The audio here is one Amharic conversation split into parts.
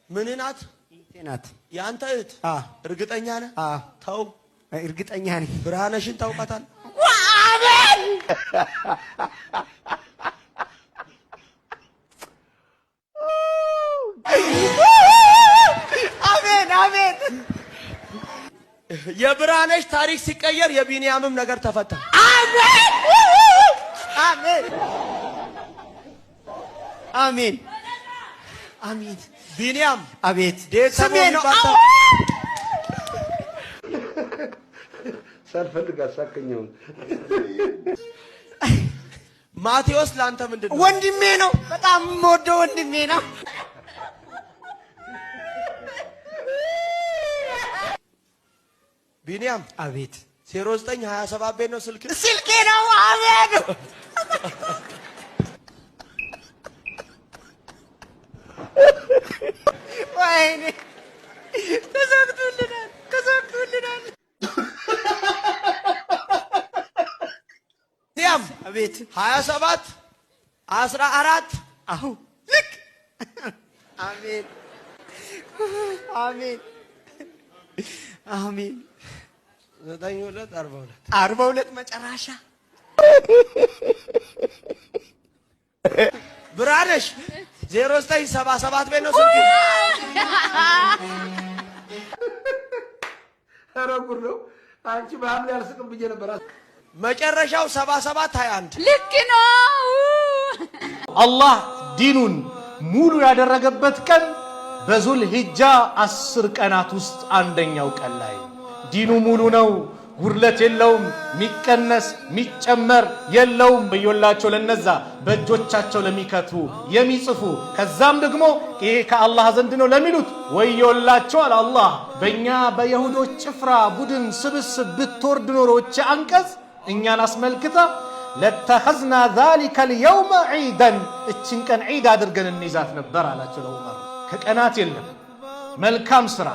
ምን ናት? ናት ያንተ እህት? እርግጠኛ ነህ? ተው እርግጠኛ ነኝ። ብርሃነሽን ታውቃታለህ? አሜን አሜን አሜን። የብርሃነሽ ታሪክ ሲቀየር የቢንያምም ነገር ተፈታ። አሜን አሜን አሜን አሜን። ቢንያም አቤት ስሜ ነው። ሳልፈልግ አሳከኘው። ማቴዎስ ላንተ ምንድነው? ወንድሜ ነው። በጣም የምወደው ወንድሜ ነው። ቢንያም አቤት 0927 ቤት ነው ስልኬ ነው። አሜን ወይኔ ተዘግቶልናል። ቢንያም አቤት 27 14 አሁ ልክ አሜን አሜን አሜን። 92 መጨረሻ ብርሃነሽ 0977 ቤት ነው ስልክ። ኧረ ጉድ ነው። አንቺ በሐምሌ አልስቅም ብዬ ነበር። መጨረሻው 7721 ልክ ነው። አላህ ዲኑን ሙሉ ያደረገበት ቀን በዙል ሂጃ 10 ቀናት ውስጥ አንደኛው ቀን ላይ ዲኑ ሙሉ ነው፣ ጉድለት የለውም፣ ሚቀነስ ሚጨመር የለውም። በየላቸው ለነዛ በእጆቻቸው ለሚከቱ የሚጽፉ ከዛም ደግሞ ይሄ ከአላህ ዘንድ ነው ለሚሉት ወዮላቸው አለ አላህ። በእኛ በይሁዶች ጭፍራ ቡድን ስብስብ ብትወርድ ኖሮች አንቀጽ እኛን አስመልክታ ለተኸዝና ዛሊከ ልየውመ ዒደን እችን ቀን ዒድ አድርገን እንይዛት ነበር አላቸው ለዑመር። ከቀናት የለም መልካም ስራ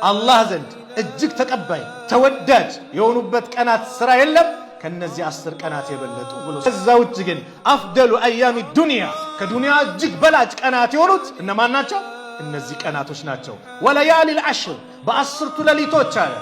አላህ ዘንድ እጅግ ተቀባይ ተወዳጅ የሆኑበት ቀናት ስራ የለም ከነዚህ 10 ቀናት የበለጡ ብሎ ከዛ ውጭ ግን አፍደሉ አያሚ ዱንያ ከዱንያ እጅግ በላጭ ቀናት የሆኑት እነማን ናቸው? እነዚህ ቀናቶች ናቸው። ወለያሊል ዐሽር በ10ቱ ሌሊቶች አለ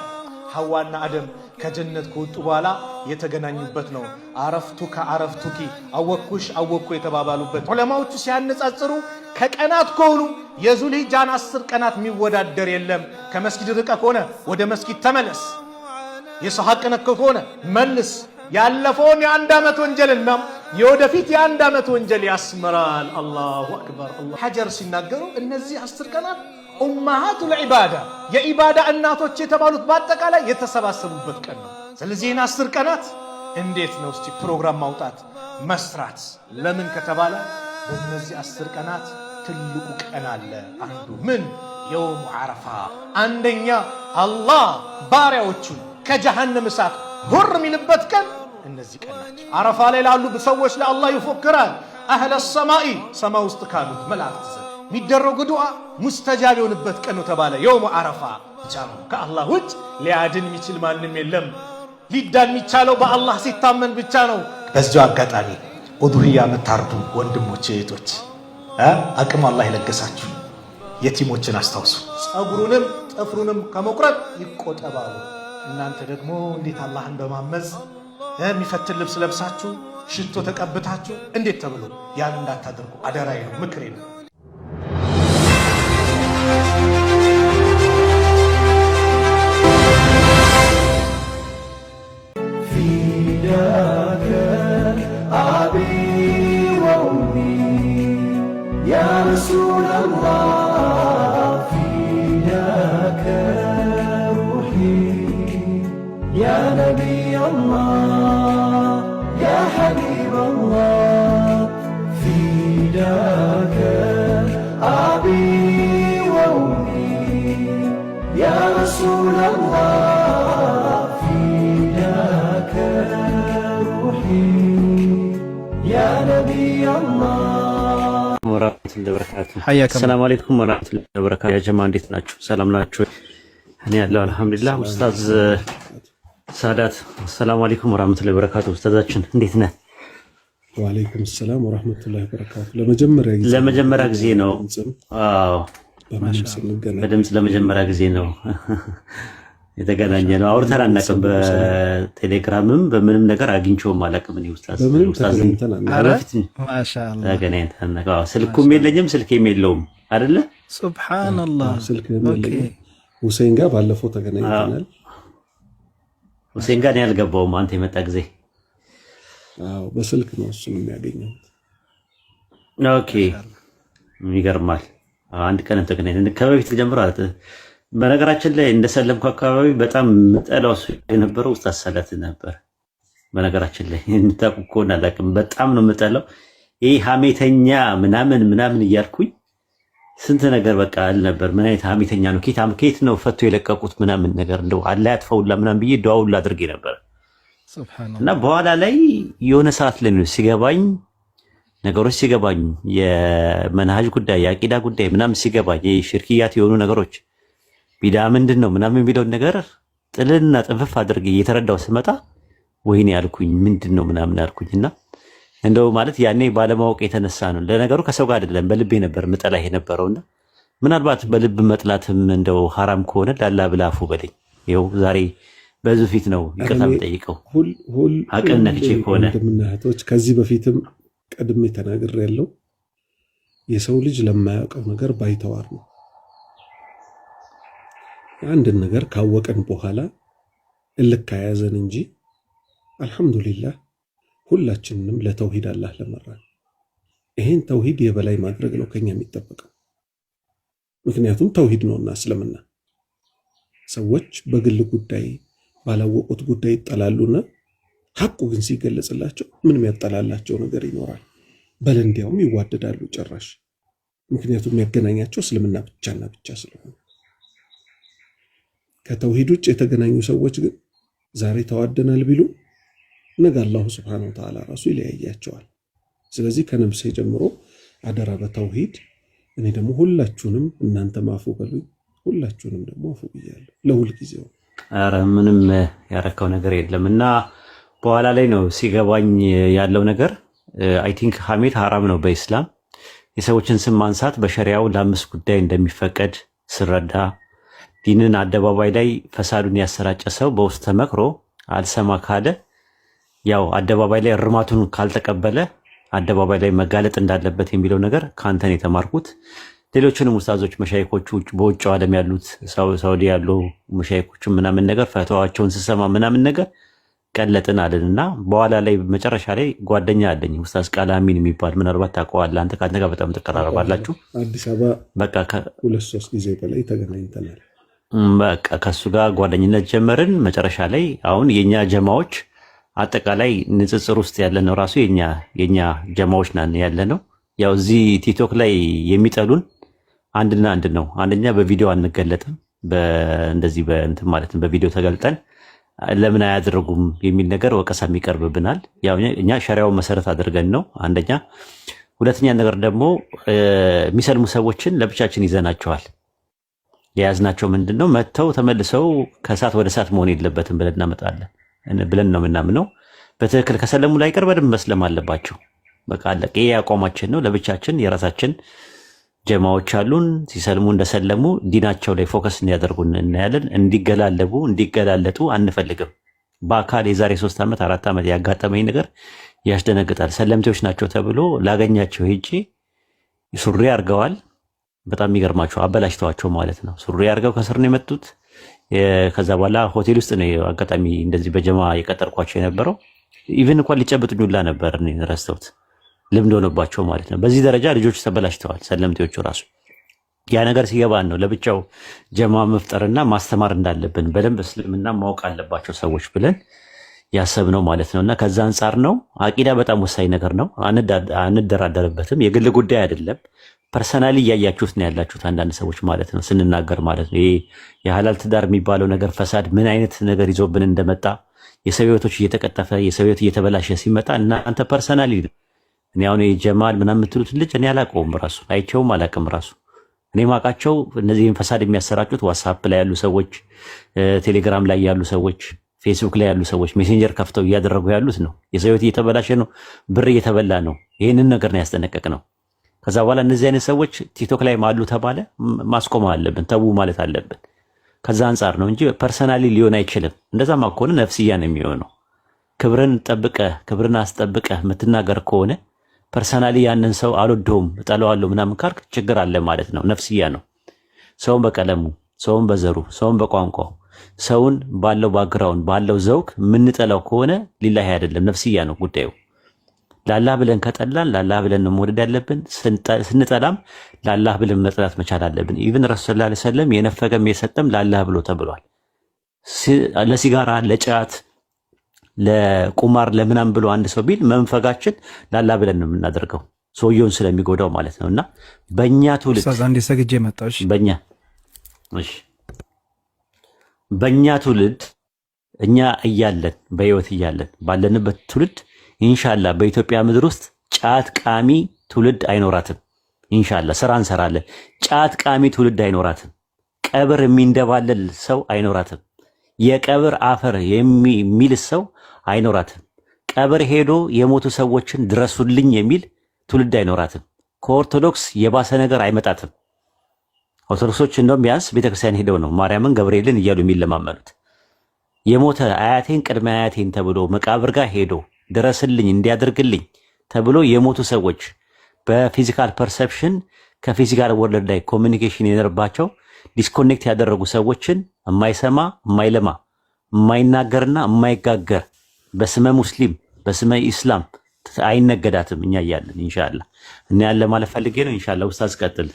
ሐዋና አደም ከጀነት ከወጡ በኋላ የተገናኙበት ነው። አረፍቱከ አረፍቱኪ አወኩሽ አወኩ የተባባሉበት። ዑለማዎቹ ሲያነጻጽሩ ከቀናት ከሆኑ የዙል ሂጃን 10 ቀናት የሚወዳደር የለም። ከመስጊድ ርቀ ከሆነ ወደ መስጊድ ተመለስ፣ የሰው ሐቅ ነክ ከሆነ መልስ። ያለፈውን የ1 ዓመት ወንጀልና የወደፊት የ1 ዓመት ወንጀል ያስመራል። አላሁ አክበር። አላህ ሐጀር ሲናገሩ እነዚህ 10 ቀናት ኡማሃቱል ዒባዳ የኢባዳ እናቶች የተባሉት በአጠቃላይ የተሰባሰቡበት ቀን ነው። ስለዚህ 10 ቀናት እንዴት ነው እስቲ ፕሮግራም ማውጣት መስራት? ለምን ከተባለ በእነዚህ 10 ቀናት ትልቁ ቀን አለ። አንዱ ምን የውሙ ዓረፋ። አንደኛ አላህ ባሪያዎቹን ከጀሃነም እሳት ሁር የሚልበት ቀን እነዚህ ቀን ናቸው። ዓረፋ ላይ ላሉ ሰዎች ለአላህ ይፎክራል። አህለ ሰማኢ ሰማይ ውስጥ ካሉት መላእክት የሚደረጉ ዱዓ ሙስተጃብ የሆነበት ቀን ነው ተባለ። የውሙ ዓረፋ ከአላህ ውጭ ሊያድን የሚችል ማንም የለም። ሊዳን የሚቻለው በአላህ ሲታመን ብቻ ነው። በዚሁ አጋጣሚ ኡድህያ የምታርዱ ወንድሞች እህቶች፣ አቅም አላህ የለገሳችሁ የቲሞችን አስታውሱ። ጸጉሩንም ጥፍሩንም ከመቁረጥ ይቆጠባሉ። እናንተ ደግሞ እንዴት አላህን በማመዝ የሚፈትን ልብስ ለብሳችሁ ሽቶ ተቀብታችሁ እንዴት ተብሎ ያን እንዳታደርጉ አደራዬ ነው፣ ምክሬ ነው። رسول الله فداك روحي يا نبي الله يا حبيب الله فداك أبي وأمي يا رسول الله فداك روحي يا نبي الله ወራህመቱላሂ ወበረካቱ። ሰላም አለይኩም ወራህመቱላሂ ወበረካቱ። ያ ጀማ እንዴት ናችሁ? ሰላም ናችሁ? እኔ ያለው አልሐምዱሊላህ። ኡስታዝ ሳዳት ሰላም አለይኩም ወራህመቱላሂ ወበረካቱ። ኡስታዛችን እንዴት ነህ? ወአለይኩም ሰላም ወራህመቱላሂ ወበረካቱ። ለመጀመሪያ ጊዜ ነው። አዎ በድምጽ ለመጀመሪያ ጊዜ ነው የተገናኘ ነው። አውርተን አናውቅም። በቴሌግራምም በምንም ነገር አግኝቼውም አላውቅም። እኔ ኡስታዝ ማሻአላህ ስልኩም የለኝም ስልኬም የለውም አይደለ? ሱብሃንአላህ። ስልክም የለኝም። ሁሴን ጋር ባለፈው ተገናኝተናል። ሁሴን ጋር ነው ያልገባውም አንተ የመጣ ጊዜ። አዎ በስልክ ነው እሱን የሚያገኘው። ኦኬ ይገርማል። አንድ ቀን ተገናኝተን ከበፊት ጀምሮ በነገራችን ላይ እንደሰለምኩ አካባቢ በጣም ምጠላው የነበረው ኡስታዝ ሰላት ነበር። በነገራችን ላይ እንታቁ እኮ አላውቅም፣ በጣም ነው ምጠላው። ይሄ ሀሜተኛ ምናምን እያልኩኝ ስንት ነገር በቃ አልነበር። ምን አይነት ሀሜተኛ ነው፣ ኬት ነው ፈቶ የለቀቁት ምናምን ነገር እንደው አላህ ያጥፈውላ ምናምን ብዬ ዱዓውላ አድርጌ ነበር። እና በኋላ ላይ የሆነ ሰዓት ላይ ነው ሲገባኝ ነገሮች ሲገባኝ የመንሃጅ ጉዳይ የአቂዳ ጉዳይ ምናምን ሲገባኝ የሽርክያት የሆኑ ነገሮች ቢዳ ምንድን ነው ምናምን የሚለውን ነገር ጥልና ጥንፍፍ አድርጌ እየተረዳው ስመጣ ወይኔ ያልኩኝ ምንድን ነው ምናምን ያልኩኝና እንደው ማለት ያኔ ባለማወቅ የተነሳ ነው። ለነገሩ ከሰው ጋር አይደለም በልቤ ነበር ምጠላ የነበረውና ምናልባት በልብ መጥላትም እንደው ሐራም ከሆነ ላላ ብላፉ በለኝ። ይኸው ዛሬ በዚህ ፊት ነው ይቅርታ የምጠይቀው አቅም ነክቼ ከሆነ። እህቶች ከዚህ በፊትም ቀድሜ ተናግሬያለሁ። የሰው ልጅ ለማያውቀው ነገር ባይተዋር ነው። አንድን ነገር ካወቀን በኋላ እልክ ያዘን እንጂ አልሐምዱሊላህ ሁላችንንም ለተውሂድ አላህ ለመራን። ይሄን ተውሂድ የበላይ ማድረግ ነው ከኛ የሚጠበቀው። ምክንያቱም ተውሂድ ነውና እስልምና። ሰዎች በግል ጉዳይ ባላወቁት ጉዳይ ይጠላሉና ሐቁ ግን ሲገለጽላቸው ምንም ያጠላላቸው ነገር ይኖራል። በል እንዲያውም ይዋደዳሉ ጭራሽ። ምክንያቱም ያገናኛቸው እስልምና ብቻና ብቻ ስለሆነ። ከተውሂድ ውጭ የተገናኙ ሰዎች ግን ዛሬ ተዋደናል ቢሉ ነገ አላሁ ሱብሓነሁ ወተዓላ ራሱ ይለያያቸዋል። ስለዚህ ከነብሴ ጀምሮ አደራ በተውሂድ። እኔ ደግሞ ሁላችሁንም እናንተ ማፉ በሉኝ፣ ሁላችሁንም ደግሞ አፉ ብያለሁ ለሁል ጊዜው። ኧረ ምንም ያረከው ነገር የለም እና በኋላ ላይ ነው ሲገባኝ ያለው ነገር። አይ ቲንክ ሐሜት ሐራም ነው በኢስላም። የሰዎችን ስም ማንሳት በሸሪያው ለአምስት ጉዳይ እንደሚፈቀድ ስረዳ ዲንን አደባባይ ላይ ፈሳዱን ያሰራጨ ሰው በውስጥ ተመክሮ አልሰማ ካለ ያው አደባባይ ላይ እርማቱን ካልተቀበለ አደባባይ ላይ መጋለጥ እንዳለበት የሚለው ነገር ካንተን የተማርኩት። ሌሎችንም ኡስታዞች መሻይኮቹ በውጭው ዓለም ያሉት ሳውዲ ያሉ መሻይኮቹ ምናምን ነገር ፈተዋቸውን ስሰማ ምናምን ነገር ቀለጥን አለንና በኋላ ላይ መጨረሻ ላይ ጓደኛ አለኝ ኡስታዝ ቃላሚን የሚባል ምናልባት ታውቀዋለህ አንተ። ካንተ ጋር በጣም ተቀራረባላችሁ። አዲስ አበባ በቃ 2-3 ጊዜ በላይ ተገናኝተናል። በቃ ከሱ ጋር ጓደኝነት ጀመርን። መጨረሻ ላይ አሁን የኛ ጀማዎች አጠቃላይ ንጽጽር ውስጥ ያለነው ራሱ የኛ ጀማዎች ናን ያለነው። ያው እዚህ ቲክቶክ ላይ የሚጠሉን አንድና አንድ ነው። አንደኛ በቪዲዮ አንገለጥም፣ እንደዚህ በእንትን ማለት በቪዲዮ ተገልጠን ለምን አያደርጉም የሚል ነገር ወቀሳም ይቀርብብናል። ያው እኛ ሸሪዓውን መሰረት አድርገን ነው አንደኛ። ሁለተኛ ነገር ደግሞ የሚሰልሙ ሰዎችን ለብቻችን ይዘናቸዋል። የያዝናቸው ምንድነው መተው ተመልሰው ከእሳት ወደ እሳት መሆን የለበትም ብለን እናመጣለን ብለን ነው የምናምነው። በትክክል ከሰለሙ ላይ ቀር በደንብ መስለም አለባቸው። በቃ አለቀ። ይሄ አቋማችን ነው። ለብቻችን የራሳችን ጀማዎች አሉን። ሲሰልሙ እንደሰለሙ ዲናቸው ላይ ፎከስ እንዲያደርጉ እናያለን። እንዲገላለጡ አንፈልግም። በአካል የዛሬ 3 ዓመት 4 ዓመት ያጋጠመኝ ነገር ያስደነግጣል። ሰለምቴዎች ናቸው ተብሎ ላገኛቸው ሄጄ ሱሪ አርገዋል። በጣም የሚገርማቸው አበላሽተዋቸው ማለት ነው። ሱሪ አርገው ከስር ነው የመጡት። ከዛ በኋላ ሆቴል ውስጥ ነው አጋጣሚ እንደዚህ በጀማ የቀጠርኳቸው የነበረው። ኢቭን እንኳን ሊጨብጡኝ ሁላ ነበር ረስተውት ልምድ ሆነባቸው ማለት ነው። በዚህ ደረጃ ልጆች ተበላሽተዋል፣ ሰለምቴዎቹ ራሱ። ያ ነገር ሲገባን ነው ለብቻው ጀማ መፍጠርና ማስተማር እንዳለብን በደንብ እስልምና ማወቅ አለባቸው ሰዎች ብለን ያሰብነው ማለት ነውና ከዛ አንጻር ነው። አቂዳ በጣም ወሳኝ ነገር ነው፣ አንደራደርበትም። የግል ጉዳይ አይደለም። ፐርሰናሊ እያያችሁት ነው ያላችሁት አንዳንድ ሰዎች ማለት ነው ስንናገር ማለት ነው። ይሄ የሐላል ትዳር የሚባለው ነገር ፈሳድ ምን አይነት ነገር ይዞብን እንደመጣ የሰው ሕይወቶች እየተቀጠፈ የሰው ሕይወት እየተበላሸ ሲመጣ እናንተ ፐርሰናሊ እኔ አሁን ጀማል ምናምን የምትሉት ልጅ እኔ አላውቀውም፣ ራሱ አይቼውም አላውቅም። ራሱ እኔ ማውቃቸው እነዚህን ፈሳድ የሚያሰራጩት ዋትስአፕ ላይ ያሉ ሰዎች፣ ቴሌግራም ላይ ያሉ ሰዎች፣ ፌስቡክ ላይ ያሉ ሰዎች ሜሴንጀር ከፍተው እያደረጉ ያሉት ነው። የሰው ሕይወት እየተበላሸ ነው፣ ብር እየተበላ ነው። ይህንን ነገር ነው ያስጠነቀቅ ነው። ከዛ በኋላ እነዚህ አይነት ሰዎች ቲክቶክ ላይ ማሉ ተባለ ማስቆም አለብን፣ ተዉ ማለት አለብን። ከዛ አንጻር ነው እንጂ ፐርሰናሊ ሊሆን አይችልም። እንደዛማ ከሆነ ነፍስያ ነው የሚሆነው። ክብርን ጠብቀህ ክብርን አስጠብቀህ የምትናገር ከሆነ ፐርሰናሊ ያንን ሰው አልወደውም እጠለዋለሁ ምናምን ካልክ ችግር አለ ማለት ነው። ነፍስያ ነው። ሰውን በቀለሙ፣ ሰውን በዘሩ፣ ሰውን በቋንቋው፣ ሰውን ባለው ባግራውንድ ባለው ዘውግ የምንጠላው ከሆነ ሊላሂ አይደለም፣ ነፍስያ ነው ጉዳዩ። ላላህ ብለን ከጠላን ላላህ ብለን ነው መውደድ ያለብን። ስንጠላም ላላህ ብለን መጥላት መቻል አለብን። ኢብን ረሱል ሰለላሁ ዐለይሂ ወሰለም የነፈገም የሰጠም ላላህ ብሎ ተብሏል። ለሲጋራ፣ ለጫት፣ ለቁማር፣ ለምናም ብሎ አንድ ሰው ቢል መንፈጋችን ላላህ ብለን ነው የምናደርገው ሰውየውን ስለሚጎዳው ማለት ነውና በእኛ ትውልድ አንዴ ሰግጄ መጣሽ በእኛ ትውልድ እኛ እያለን በህይወት እያለን ባለንበት ትውልድ ኢንሻአላህ በኢትዮጵያ ምድር ውስጥ ጫት ቃሚ ትውልድ አይኖራትም። ኢንሻአላህ ስራ እንሰራለን። ጫት ቃሚ ትውልድ አይኖራትም። ቀብር የሚንደባለል ሰው አይኖራትም። የቀብር አፈር የሚል ሰው አይኖራትም። ቀብር ሄዶ የሞቱ ሰዎችን ድረሱልኝ የሚል ትውልድ አይኖራትም። ከኦርቶዶክስ የባሰ ነገር አይመጣትም። ኦርቶዶክሶች እንደውም ቢያንስ ቤተክርስቲያን ሄደው ነው ማርያምን ገብርኤልን እያሉ የሚለማመኑት። የሞተ አያቴን ቅድመ አያቴን ተብሎ መቃብር ጋር ሄዶ ድረስልኝ እንዲያደርግልኝ ተብሎ የሞቱ ሰዎች በፊዚካል ፐርሰፕሽን ከፊዚካል ወርልድ ላይ ኮሚኒኬሽን የነበረባቸው ዲስኮኔክት ያደረጉ ሰዎችን የማይሰማ የማይለማ የማይናገርና የማይጋገር በስመ ሙስሊም በስመ ኢስላም አይነገዳትም። እኛ እያለን ኢንሻአላህ እና ያለ ማለት ፈልጌ ነው። ኢንሻአላህ ኡስታዝ ቀጥል።